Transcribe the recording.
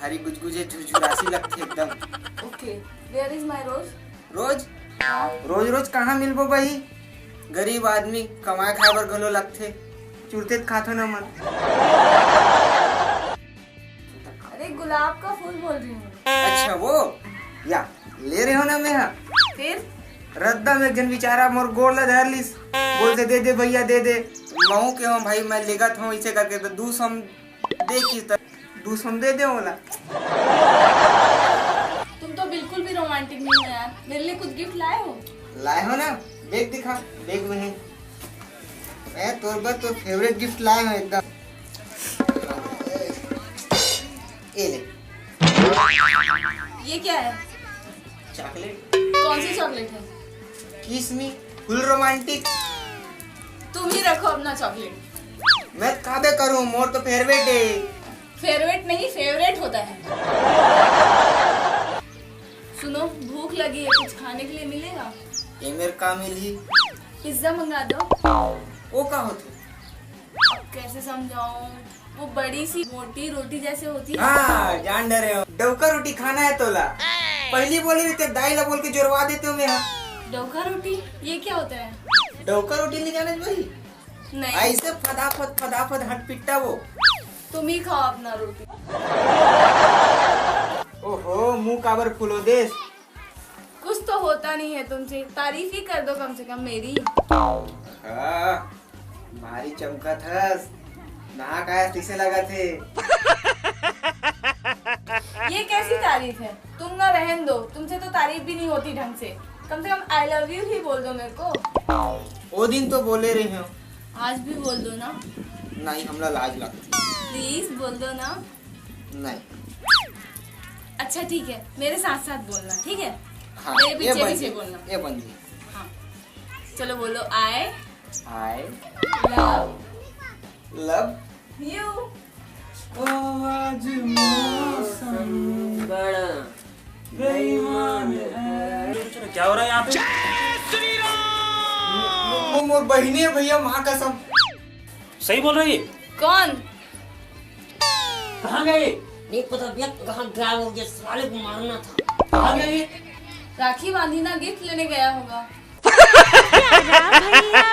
भारी गुजगुजे झुरझुरासी लगते एकदम। ओके, वेयर इज माय रोज? रोज रोज रोज कहाँ मिलबो भाई, गरीब आदमी कमाए खाए बर घलो लगते, चुरते खाथो न मन। अरे गुलाब का फूल बोल रही हूँ। अच्छा वो या ले रहे हो ना मैं फिर रद्दा में जन बेचारा मोर गोड़ ला धर लिस, बोलते दे दे भैया दे दे। महू के हूँ भाई मैं लेगत हूँ इसे करके, तो 200 दे की 200 दे दे बोला। तुम तो बिल्कुल भी रोमांटिक नहीं हो यार। मेरे लिए कुछ गिफ्ट लाए हो? लाए हो ना, बैग दिखा, बैग में है। मैं तो फेवरेट गिफ्ट लाए हो एकदम। ये ले, ये क्या है? चॉकलेट। कौन सी चॉकलेट है? किस मी फुल रोमांटिक। तुम ही रखो अपना चॉकलेट। मैं काबे करूँ, मोर तो फेवरेट है। फेवरेट नहीं फेवरेट होता है। सुनो, भूख लगी है, कुछ खाने के लिए मिलेगा? ये मेरे काम मिली। पिज्जा मंगा दो। वो का होते? अब कैसे समझाऊं? वो बड़ी सी मोटी रोटी जैसे होती है। हाँ जान डरे हो, डवका रोटी खाना है तोला। पहली बोली रहते दाई ला बोल के जोरवा देते हो मेरा। डोका रोटी ये क्या होता है? डवका रोटी नहीं जाने भाई, नहीं, ऐसे फदाफद हट पिट्टा वो। तुम ही खाओ अपना रोटी। ओहो मुंह काबर फुलो देश। कुछ तो होता नहीं है तुमसे, तारीफ ही कर दो कम से कम मेरी। हाँ, भारी चमका थस, नाक आया किसे लगा थे। ये कैसी तारीफ है? तुम ना रहन दो, तुमसे तो तारीफ भी नहीं होती ढंग से। कम से कम आई लव यू ही बोल दो मेरे को। वो दिन तो बोले रहे हो। आज भी बोल दो ना। नहीं हमला लाज लगती। प्लीज बोल दो ना। नहीं। अच्छा ठीक है, मेरे साथ साथ बोलना, ठीक है? हाँ, मेरे ये पीछे बन पीछे गई, बोलना। ये बन गई। हाँ, चलो बोलो। आई आई लव लव यू। आज मौसम बड़ा बेईमान है। क्या हो रहा है यहाँ पे? वो मोर बहिनी है भैया, माँ कसम। सही बोल रही है? कौन? कहाँ गए? नहीं पता भैया कहाँ गायब हो गया, साले को मारना था। कहाँ गए? राखी बांधी ना, गिफ्ट लेने गया होगा। भैया